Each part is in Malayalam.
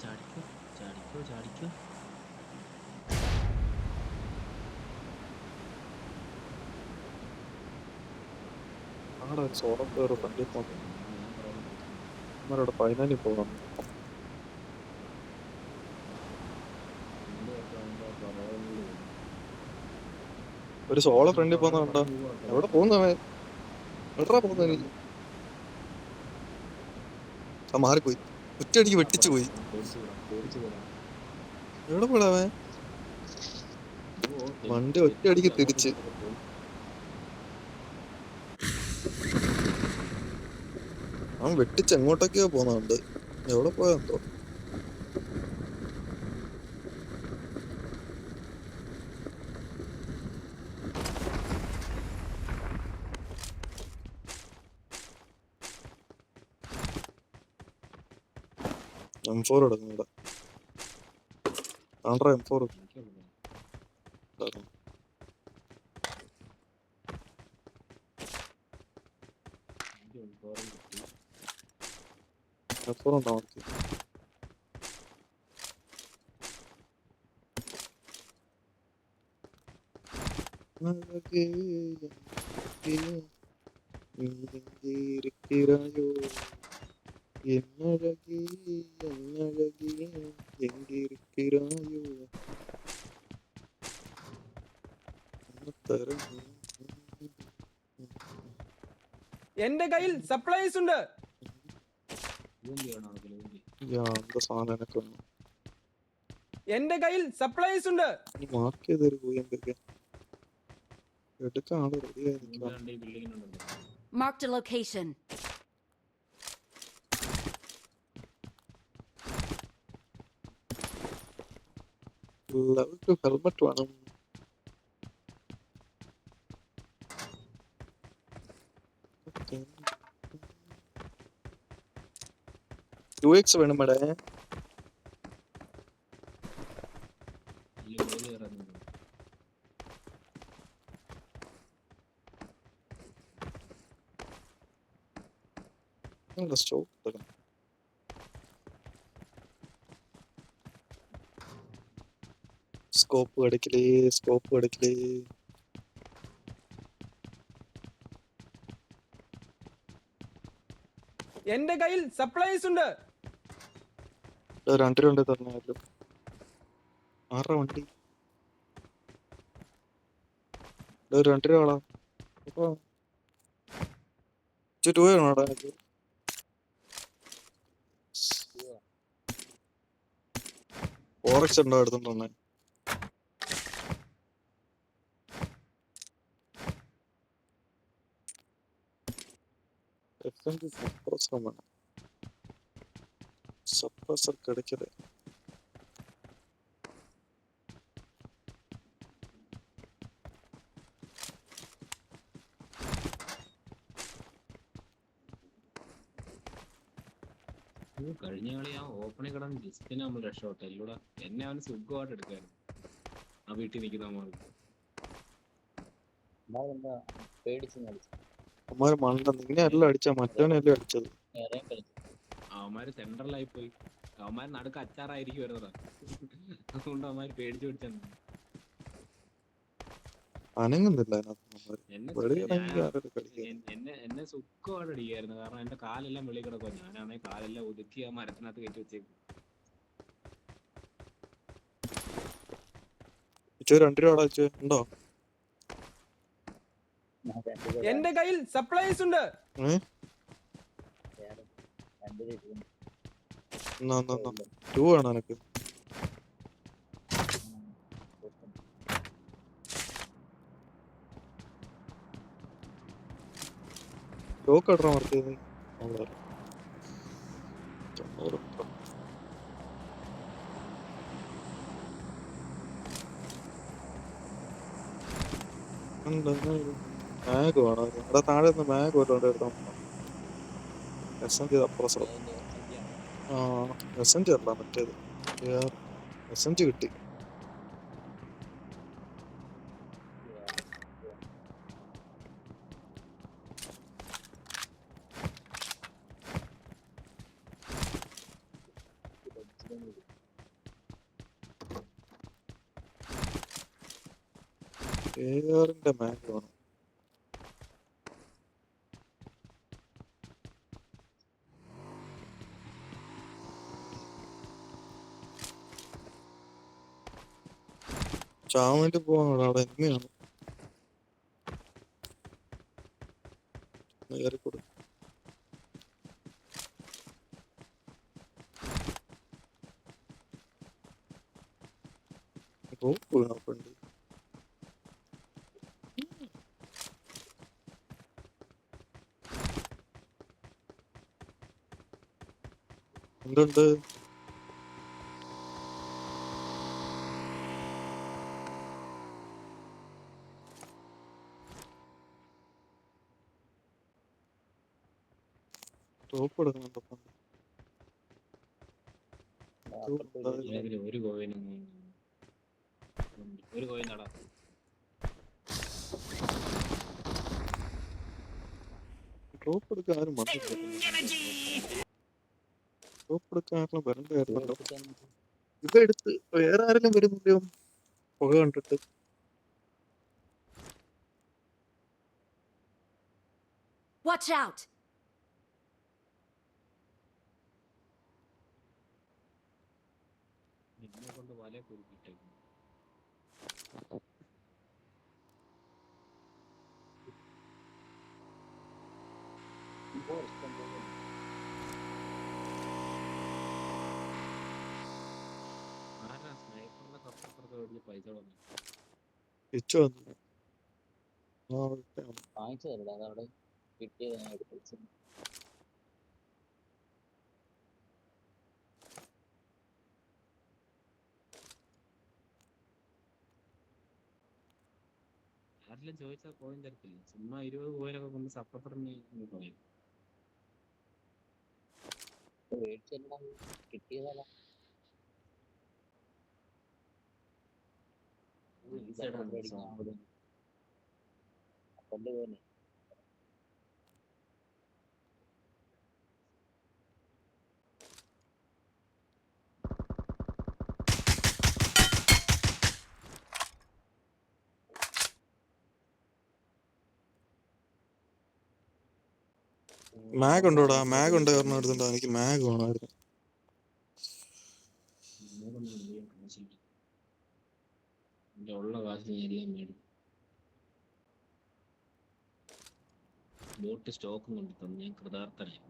ചാടിക്കോ ചാടിക്കോ ചാടിക്കോ. അവിടെ ഒരു സോളോ പ്ലെയർ ഫ്രണ്ടിൽ പോകുന്നു. അവരോട് ഫൈനലിൽ പോകണം. ഒരു സോളോ ഫ്രണ്ടിൽ പോകുന്ന കണ്ടോ? എവിടെ പോകുന്നവൻ? എവിടാ പോകുന്ന നീ? ആ മാറിപ്പോയി, ഒറ്റയടിക്ക് വെട്ടിച്ചു പോയി. എവിടെ പോടാവൻ? വണ്ടി ഒറ്റയടിക്ക് തിരിച്ച്. അവൻ വെട്ടിച്ച് എങ്ങോട്ടൊക്കെയോ പോകുന്നുണ്ട്. എവിടെ പോയാന്തോ? M4 എടുക്കും ഇവിടെ. ആണ്ട്രാ M4 M4 ഉണ്ടോ അവർക്ക്? എന്നഴകി എന്നഴകി എങ്കിരിക്കിറായോ തരം. എന്റെ കയ്യിൽ സപ്ലൈസ് ഉണ്ട്. എന്താ സാധനം എനക്ക് വന്നു. എന്റെ കയ്യിൽ സപ്ലൈസ് ഉണ്ട്. മാർക്ക് ചെയ്തൊരു പോയി എന്തൊക്കെ എടുക്കാൻ ആള് റെഡിയായി നിൽക്കാം. Marked a location. Level 2 helmet വേണം. UX വേണം മേടേ. സ്റ്റോപ്പ് സ്കോപ്പ് കടിക്കലേ, സ്കോപ്പ് കടിക്കലേ. എന്റെ കയ്യിൽ സപ്ലൈസ് ഉണ്ട്. 2 രൂപ തരണല്ലോ. ആരുടെ വണ്ടി? 2 രൂപ 2 വേണോടാ എനിക്ക്? ഫോറക്സ് ഉണ്ടോ എടുത്തോണ്ടേ? സപ്രസർ കിടക്കല്. കഴിഞ്ഞ കളി ആ ഓപ്പണിൽ കിടന്ന് ജസ്റ്റിനെ നമ്മൾ രക്ഷപ്പെട്ടെ. എല്ലൂടെ എന്നെ അവന് സുഖമായിട്ട് എടുക്കായിരുന്നു ആ വീട്ടിൽ നിൽക്കുന്ന നമ്മൾക്ക്. അവന്മാര് മണ്ട നിന്നെ എല്ലാം അടിച്ച മറ്റവനെല്ലാം അടിച്ചത്. അവന്മാര് സെൻട്രലായി പോയി. അവന്മാര് നടുക്ക് അച്ചാറായിരിക്കും വരുന്നതാ. അതുകൊണ്ട് അവന്മാര് പേടിച്ചു പിടിച്ചു. അനങ്ങുന്നില്ല എന്നെ സുഖമായിട്ട് അടിക്കായിരുന്നു. കാരണം എന്റെ കാലെല്ലാം വെളിയിൽ കിടക്കുക. ഞാനാണെങ്കിൽ കാലെല്ലാം ഒതുക്കി ആ മരത്തിനകത്ത് കയറ്റി വെച്ചേക്കും. 2 രൂപ ഉണ്ടോ? എന്റെ കയ്യിൽ സപ്ലൈസ് ഉണ്ട്. ടൂ വേണോ എനക്ക്? ലോക്ക് ഇടണം വർക്ക് ചെയ്ത്. മാഗ് വേണോ? ഇവിടെ താഴെ ഒന്ന് മാഗ് വല്ലതും എടുത്താൽ SMG അപ്പുറം. ആ SMG അല്ല മറ്റേത് SMG കിട്ടി. AR-ന്റെ മാഗ് വേണം. ചാവന്നിട്ട് പോവാണ്, അവിടെ എനിമിയാണ്. കയറിക്കൊടു. റോപ്പ് വീണപ്പുണ്ട്. എന്തുണ്ട്? റോപ്പ് എടുക്കുന്നുണ്ടോ? ഏതെങ്കിലും ഒരു കോയിനും ഒരു കോയിൻ നടാ. റോപ്പ് എടുക്കാൻ ആരും വന്നില്ല. റോപ്പ് എടുക്കാൻ ആരും വരണ്ടായിരുന്നല്ലോ. ഇതെടുത്ത് വേറെ ആരെങ്കിലും വരുന്നില്ലോ പുക കണ്ടിട്ട്. Watch out! നിന്നെ കൊണ്ട് വല കുരുക്കിട്ടേക്കും. ആരാ സ്നൈപ്പറിന്റെ തൊട്ടപ്പുറത്ത് വലിയ പൈസ വന്നു? തിരിച്ചു വന്നു. വാങ്ങിച്ചതല്ല, അതവിടെ കിട്ടിയത് ഞാൻ എടുത്ത് വെച്ചു. ആരെങ്കിലും ചോദിച്ചാൽ കോയിൻ തരത്തില്ല. ചുമ്മാ 20 കോയിനൊക്കെ കൊണ്ട് സപ്പപ്പെടുന്ന പറയും. മേടിച്ചെല്ലാം കിട്ടിയതല്ല. കൊണ്ടുപോകുന്നേ മാഗ് ഉണ്ടോടാ? മാഗ് ഉണ്ട് കാരണം എടുത്തിട്ടുണ്ടോ? എനിക്ക് മാഗ് വേണമായിരുന്നു. എന്റെ ഉള്ള കാശ് എല്ലാം മേടിക്കും. ബോട്ട് സ്റ്റോക്ക് കൊണ്ട് തന്നെ ഞാൻ കൃതാർത്ഥനായി.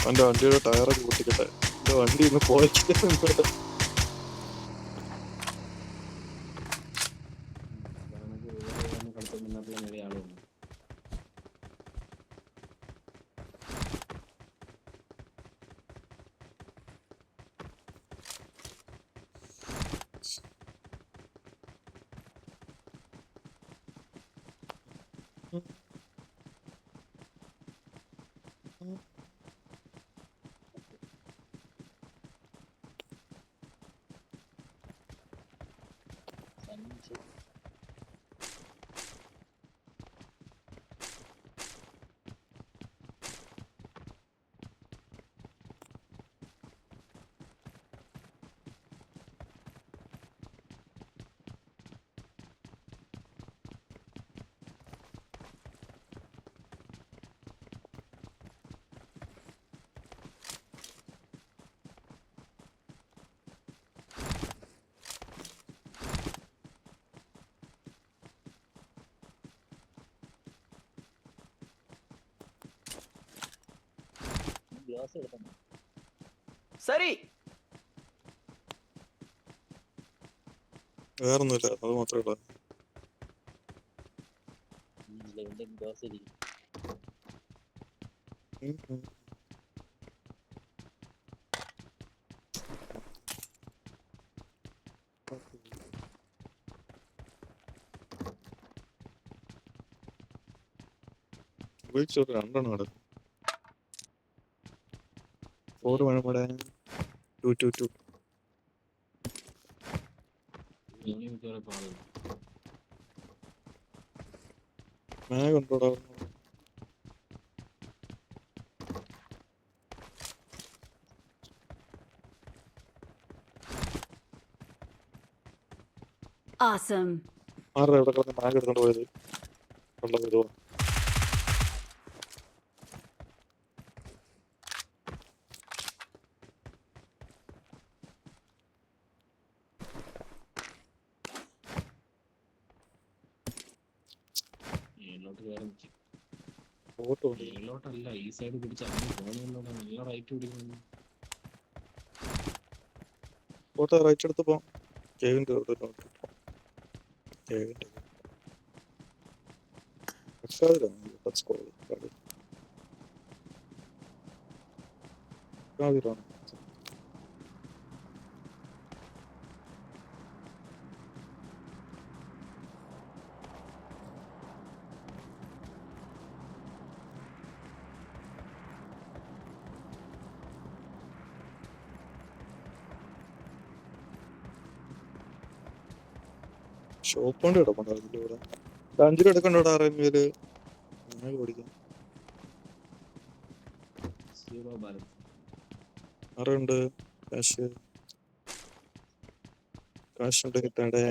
അവന്റെ വണ്ടിയുടെ ടയറൊക്കെ പൊട്ടിക്കട്ടെ. എന്റെ വണ്ടി ഇന്ന് പോയിട്ടുണ്ട്. ക്രോസ് എടുക്കണം. സരി. വേറൊന്നുമില്ല, അത് മാത്രമേ ഉള്ളൂ. ലെവലിന്റെ ക്രോസ് ഇരിക്കും. ഉപയോഗിച്ചോട്ട് 2 എണ്ണം കിടക്കും. 4 മഴമട 2 ഇനി മിക്കവാറും പാടും. മാഗ് ഉണ്ടോടാ? Awesome. ആരുടെ ഇവിടെ കിടന്ന് മാഗ് എടുത്തോണ്ട് പോയത്? വെള്ളം വരുമോ? മേലോട്ട് കയറി നിൽക്കും. ഫോട്ടോ ഉണ്ട്. മേലോട്ടല്ല, ഈ സൈഡ് പിടിച്ച് അങ്ങനെ പോകുന്നതിലൂടെ നല്ല റൈറ്റ് പിടിക്കുന്നു. ഫോട്ടോ റൈറ്റ് എടുത്ത് പോവാം. കേവിന്റെ കേവിന്റെ ഷോപ്പ് കൊണ്ട് കിടപ്പുണ്ട് അതിന്റെ കൂടെ. 5 രൂപ എടുക്കണ്ടോടാ ആരെങ്കിലും ഓടിക്കാം. Zero balance. ആരുണ്ട് കാശ്? കാശ് ഉണ്ടെങ്കിൽ തടേ.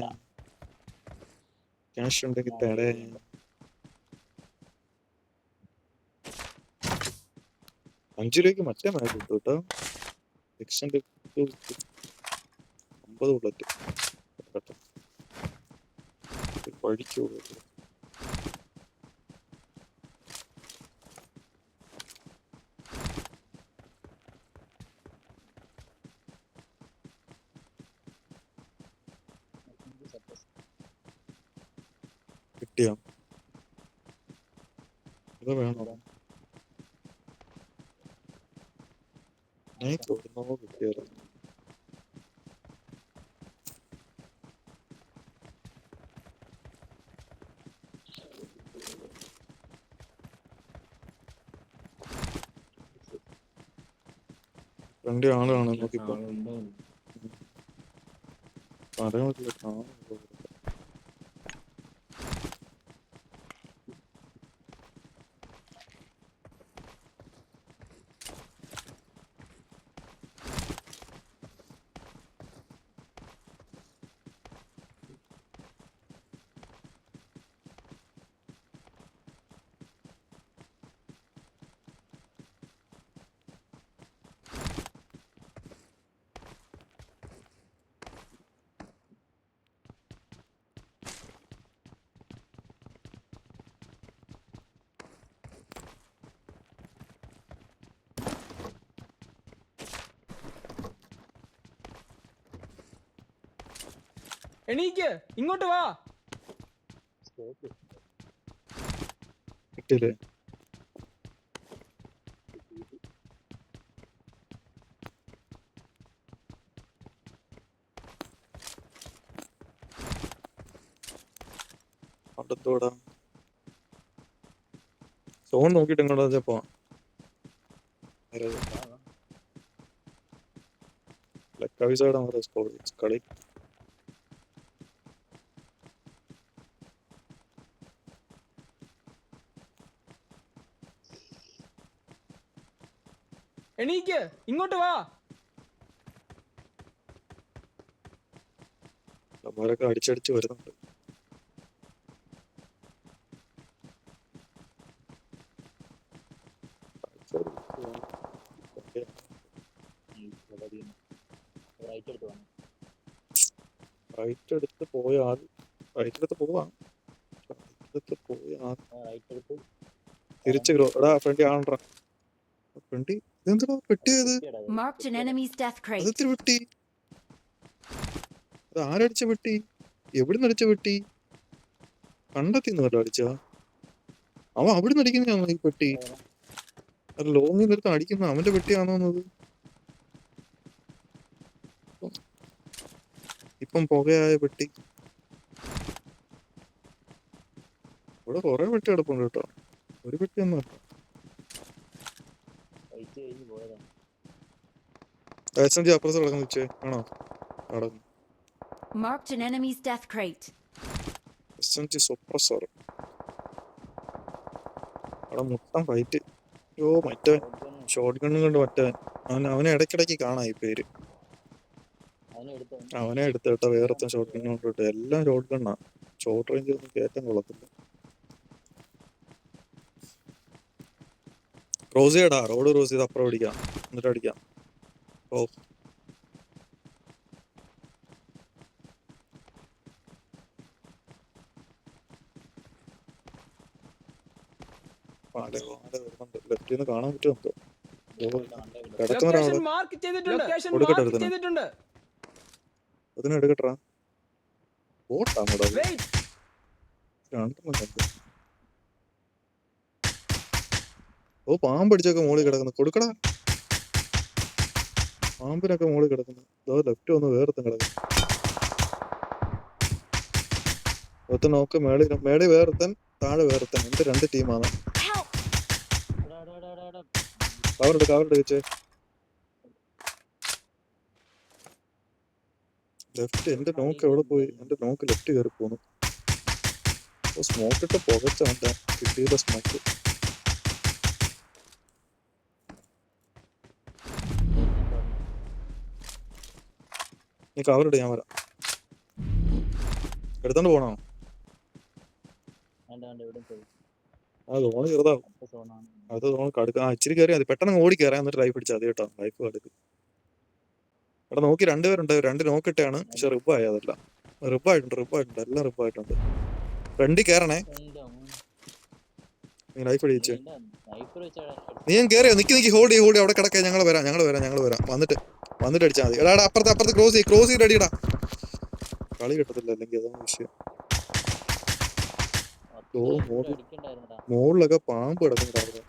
ക്യാഷ് ഉണ്ടെങ്കിൽ തടേ. 5 രൂപയ്ക്ക് മറ്റേ മാച്ച് കിട്ടും കേട്ടോ. 50 ബുള്ളറ്റ് പഠിക്കൂ. കിട്ടിയോ? ഇത് വേണോ? ഞാൻ കൊടുന്നോ കിട്ടിയാലോ? രണ്ട് ആളാണ് നോക്കിപ്പോ ആളുണ്ടോ? പറയാൻ പറ്റില്ല. കാണുമ്പോ എണീക്ക്, ഇങ്ങോട്ട് വാ. സ്കോപ്പ് കിട്ടിയില്ലേ? അവിടെത്തോടാ സോൺ നോക്കിട്ട് ഇങ്ങോട്ടാ പോവാം. സൈഡാണ് കളി. എണീക്ക്, ഇങ്ങോട്ട് വാ. അവരൊക്കെ അടിച്ചടിച്ച് വരുന്നുണ്ട്. റൈറ്റ് എടുത്ത് വേണം. റൈറ്റ് എടുത്ത് പോയാൽ റൈറ്റ് എടുത്ത് പോവാം. റൈറ്റ് എടുത്ത് പോയാൽ റൈറ്റ് എടുത്ത് തിരിച്ച് എടാ ഫ്രണ്ടി ആണോ? ഫ്രണ്ടി ഇതെന്താ പെട്ടിയത്? Marked an enemy's death crate. അതെത്തിരി പെട്ടി? അത് ആരടിച്ച പെട്ടി? എവിടുന്ന് അടിച്ച പെട്ടി? കണ്ടെത്തിന്ന് വല്ല അടിച്ചാ? അവൻ അവിടുന്ന് അടിക്കുന്നതാണോ ഈ പെട്ടി? അത് ലോങ്ങിൽ നിർത്ത് അടിക്കുന്ന അവന്റെ പെട്ടിയാണോന്നത്? ഇപ്പം പുകയായ പെട്ടി. ഇവിടെ കൊറേ പെട്ടി കിടപ്പുണ്ട് കേട്ടോ. ഒരു പെട്ടിയൊന്നും അല്ല. ഫൈറ്റ് കഴിഞ്ഞ് പോയതാണ്. SMG അപ്പുറത്ത് കിടക്കുന്ന വെച്ചേ ആണോ? കടന്നു. Marked an enemy's death crate. SMG സൂപ്രസർ. അവിടെ മുട്ടം ഫൈറ്റ്. യോ മറ്റേ ഷോട്ട് ഗണ്ണും കൊണ്ട് മറ്റേ അവനെ ഇടയ്ക്കിടയ്ക്ക് കാണാം ഈ പേര്. അവനെ എടുത്ത് കേട്ടോ വേറത്തെ ഷോട്ട് ഗണ്ണ് കൊണ്ടിട്ട്. എല്ലാം ഷോട്ട് ഗണ്ണാ. ഷോർട്ട് റേഞ്ച് ഒന്നും കയറ്റാൻ കൊള്ളത്തില്ല. ക്രോസ് ചെയ്യടാ, റോഡ് ക്രോസ് ചെയ്ത് അപ്പുറം അടിക്കാം, എന്നിട്ട് അടിക്കാം. ഓ വരുന്നുണ്ട്. ലെഫ്റ്റിൽ നിന്ന് കാണാൻ പറ്റുമോ എന്തോ? കിടക്കുന്ന ലൊക്കേഷൻ ഒരാള് മാർക്ക് ചെയ്തിട്ടുണ്ട്. ലൊക്കേഷൻ കൊടുക്കട്ടെ മാർക്ക് ഒരുത്തനെ. ചെയ്തിട്ടുണ്ട്. അതിനെ എടുക്കട്ടാ. ബോട്ടാണോടാ? വെയിറ്റ്. രണ്ടെണ്ണം കണ്ടു. ഓ പാമ്പടിച്ചൊക്കെ മുകളിൽ കിടക്കുന്നു. കൊടുക്കടാ. പാമ്പിനൊക്കെ മുകളിൽ കിടക്കുന്നു. അതോ ലെഫ്റ്റ് വന്ന് വേറെത്തും കിടക്കുന്നു. ഒത്ത നോക്ക് മേളിൽ വേറെത്തൻ, താഴെ വേറെത്തൻ. എന്റെ രണ്ട് ടീമാണ്. Help! കവറുണ്ട് വെച്ചേ. ലെഫ്റ്റ് എന്റെ നോക്ക് എവിടെ പോയി? എന്റെ നോക്ക് ലെഫ്റ്റ് കയറി പോന്നു. സ്മോക്ക് ഇട്ട് പുകച്ചവന്റെ കിട്ടിയത് സ്മോക്ക്. നീ കവറിട്ട് ഞാൻ വരാം. എടുത്തോണ്ട് പോണോ? ആ തോണി ചെറുതാവും. അത് തോണി കടുക്ക. ഇച്ചിരി കയറി മതി. പെട്ടെന്ന് ഓടി കയറാൻ എന്നിട്ട് ലൈഫ് പിടിച്ചാൽ മതി കേട്ടോ. ലൈഫ് കടുക്കും. എടാ നോക്കി രണ്ടുപേരുണ്ട്. രണ്ട് നോക്കിട്ടാണ്. പക്ഷെ റിബായി അതല്ല. റിബായിട്ടുണ്ട്. എല്ലാം റിബായിട്ടുണ്ട്. ഫ്രണ്ടിൽ കയറണേ. നീ ലൈഫ് അടിച്ചേ. നീ ഞാൻ കയറിയോ? നിക്കി ഹോൾഡ് അവിടെ കിടക്കേ. ഞങ്ങൾ വരാം. വന്നിട്ട് അടിച്ചാൽ മതി. എടാ അപ്പുറത്ത് ക്രോസ് ചെയ്ത് അടിയടാ. കളി കിട്ടത്തില്ല അല്ലെങ്കിൽ അതാണ് വിഷയം. മുകളിലൊക്കെ പാമ്പ് കിടക്കുന്നുണ്ടായിരുന്നു.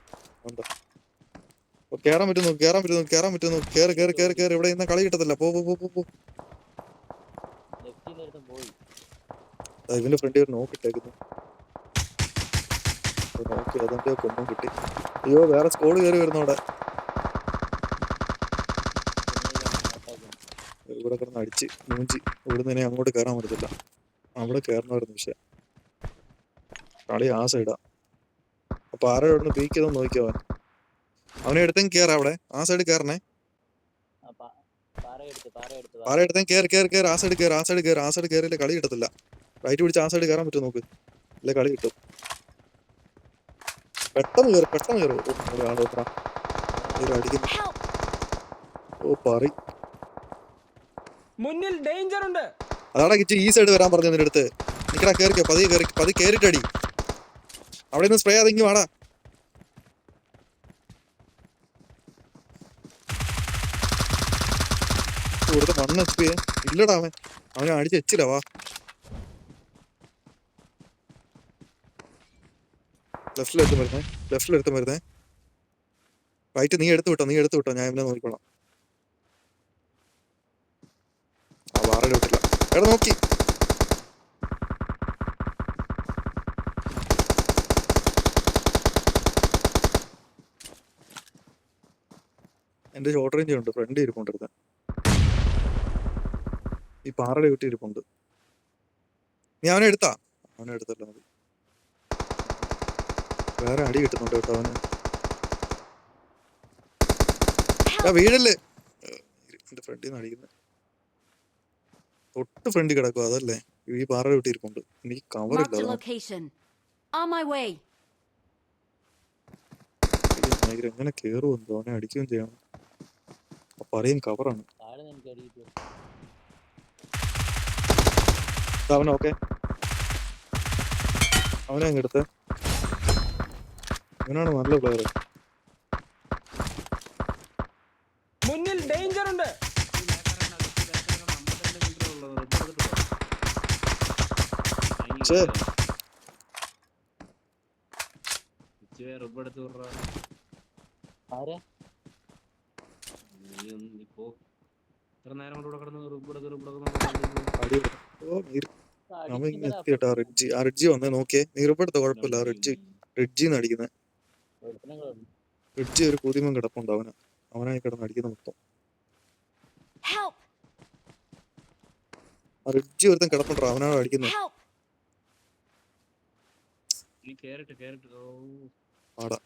കേറാൻ പറ്റുന്നു. കേറി. ഇവിടെ ഇന്ന് കളി കിട്ടത്തില്ല. പോ. ഇവന്റെ ഫ്രണ്ട് ഒരു നോക്കിട്ടേക്കുന്നു. നോക്കി അതിന്റെ കൊമ്പം കിട്ടി. അയ്യോ വേറെ സ്കോഡ് കയറി വരുന്നു അവിടെ. ഇവിടെ കിടന്ന് അടിച്ച് മൂഞ്ചി. ഇവിടുന്ന് ഇനി അങ്ങോട്ട് കയറാൻ പറ്റത്തില്ല. അവിടെ കയറണമായിരുന്നു. പക്ഷെ കളി ആ സൈഡാ. അപ്പൊ ആരുടെ ഇവിടുന്ന് പീക്ക് ചെയ്തൊന്ന് നോക്കിയോ? അവനെ എടുത്തേക്ക് കയറാം. അവിടെ ആ സൈഡ് കയറണേ. പാറ എടുത്തേക്ക് കയറി. ആ സൈഡ് കയറിയില്ല കളി കിട്ടത്തില്ല. റൈറ്റ് പിടിച്ച് ആ സൈഡ് കയറാൻ പറ്റും നോക്ക്. അല്ലെ കളി കിട്ടും. പെട്ടെന്ന് കയറി. ആളോട്ടാ അടിക്കുന്നു. ഓ പറി. മുന്നിൽ ഡേഞ്ചർ ഉണ്ട്. അതാടാ കിച്ച് ഈ സൈഡ് വരാൻ പറഞ്ഞു നിന്റെ അടുത്ത്. നിക്കടാ കയറിക്കോ. പതി കയറിട്ടടി. അവിടെ നിന്ന് സ്പ്രേ അതെങ്കി വാടാ. ഇവിടുത്തെ 1 HP ഇല്ലടാ. അവനെ അടിച്ച് എച്ചില്ല. വാ ലെഫ്റ്റിലെടുത്ത് വരുന്നേ. റൈറ്റ് നീ എടുത്തു വിട്ടോ. ഞാൻ ഇവനെ നോക്കിക്കോളാം. ആ വാറയുടെ വിട്ടില്ല. എടാ നോക്കി. എന്റെ ഷോർട്ട് റേഞ്ച് ഉണ്ട്. ഫ്രണ്ട് ഇരിപ്പുണ്ടിരുന്ന ഈ പാറയുടെ വീട്ടിൽ ഇരിപ്പുണ്ട്. നീ അവനെ എടുത്തല്ലോ മതി. വേറെ അടി കിട്ടുന്നുണ്ട് കേട്ടോ അവന്. വീഴല്ലേ. എന്റെ ഫ്രണ്ടിൽ നിന്ന് അടിക്കുന്നത്. തൊട്ട് ഫ്രണ്ടിൽ കിടക്കുക. അതല്ലേ ഈ പാറയുടെ വീട്ടിൽ ഇരിപ്പുണ്ട്. എനിക്ക് Marked a കവറില്ല. location. On my way. എങ്ങനെ കേറുമെന്തോ. അവനെ അടിക്കുകയും ചെയ്യണം. പറയും കവറാണ്. അവനോക്കെ അവനെ അങ്ങ് എടുത്ത്. അവനാണ് നല്ല പ്ലെയർ. ഡേഞ്ചർ ഉണ്ട്. ഛേ. റബ്ബെടുത്ത് വിടറാ. ആരാ നീ പോ. ഇത്ര നേരം കൊണ്ട് ഇവിടെ കിടന്ന് റബ്ബെടുത്ത് അടി ഓ അവൻ ഇങ്ങനെ അടിക്കുന്നതാ എത്തിയിട്ടാ റിഡ്ജി വന്നേ നോക്കിയേ. നീർപ്പെടുത്ത കുഴപ്പമില്ല. റിഡ്ജിന്ന് അടിക്കുന്നത്. ഒരുത്തനങ്ങളുണ്ട്. റിഡ്ജി ഒരു പുതിമൻ കിടപ്പുണ്ട്. അവനായി കിടന്ന് അടിക്കുന്ന മൊത്തം. Help! ആ റിഡ്ജി ഒരുത്തൻ കിടപ്പുണ്ടോ, അവനാണ് അടിക്കുന്നത്. Help! നീ കേറിട്ട് ഓ ആടാ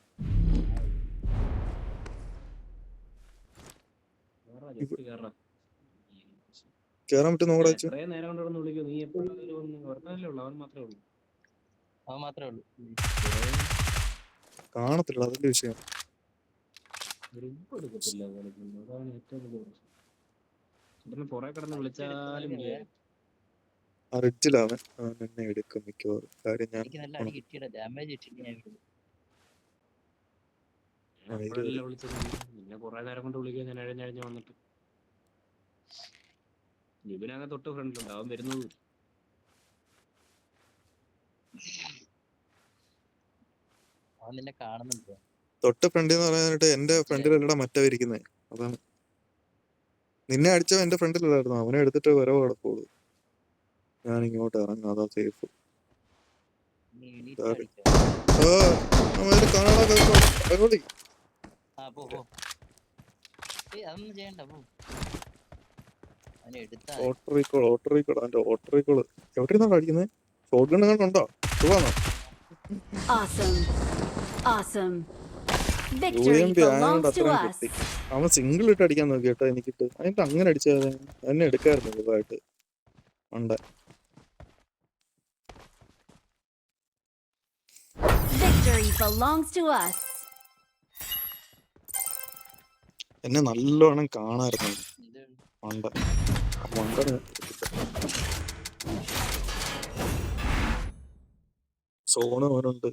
കേറാ, just കേറാ. കേറാൻ പറ്റും നോക്കടാ വെച്ചു. ഇത്രയും നേരം കൊണ്ട് കിടന്ന് വിളിക്കും. നീ എപ്പോഴും ഒരെണ്ണല്ലേ ഉള്ളു, അവൻ മാത്രമേ ഉള്ളൂ. അവൻ മാത്രമേ ഉള്ളൂ. കാണത്തില്ല, അതിന്റെ വിഷയം. റിബ് എടുക്കത്തില്ല കളിക്കുന്നത്, അതാണ് ഏറ്റവും വലിയ പ്രശ്നം. ഇവിടുന്ന് പുറകെ കിടന്ന് വിളിച്ചാലും ആ റിഡ്ജിലവൻ എന്നെ എടുക്കും മിക്കവാറും. കാര്യം ഞാൻ എനിക്ക് നല്ല അടി കിട്ടിയില്ല, ഡാമേജ് കിട്ടിയില്ല. ഞാൻ വിടും. എപ്പോഴല്ലേ വിളിച്ചത്? പിന്നെ കുറെ നേരം കൊണ്ട് വിളിക്കുക. ഞാൻ അഴഞ്ഞഴഞ്ഞ് വന്നിട്ട് ലിബിനങ്ങ് തൊട്ട് ഫ്രണ്ടിലുണ്ട്, അവൻ വരുന്നത്. അവൻ നിന്നെ കാണുന്നുണ്ട്. തൊട്ട് ഫ്രണ്ടിൽ എന്ന് പറയാനായിട്ട് എന്റെ ഫ്രണ്ടിലല്ലടാ മറ്റേ ഇരിക്കുന്നത്. അതാണ് നിന്നെ അടിച്ചവൻ എന്റെ ഫ്രണ്ടിലല്ലായിരുന്നു. അവനെ എടുത്തിട്ട് വരവ് കിടക്കുള്ളൂ. ഞാൻ ഇങ്ങോട്ട് ഇറങ്ങാം, അതാ സേഫ്. നീ എണീറ്റ് Sorry. അടിക്കാം. കാണാതെ ആ പോ. അതൊന്നും ചെയ്യണ്ട, പോ. അവനെ എടുത്താ ഓട്ടറിക്കോൾ അവന്റെ ഓട്ടറിക്കോള് എവിടെ ഇരുന്നാണ് അടിക്കുന്നത്? ഷോട്ട് ഗൺ കണ്ടോ? സുഖാണോ? Awesome. Awesome. UMP Victory ആയതുകൊണ്ട് belongs to അത്രയും us. കിട്ടി. അവൻ സിംഗിൾ ഇട്ട് അടിക്കാൻ നോക്കി കേട്ടോ. എനിക്കിട്ട് അതിന്റെ അങ്ങനെ അടിച്ചാൽ എന്നെ എടുക്കായിരുന്നു ഇതായിട്ട് ഉണ്ട്. Victory belongs to us. എന്നെ നല്ലോണം കാണായിരുന്നു ഇത് ഉണ്ട്. മണ്ടന് സോണ് അവനുണ്ട്.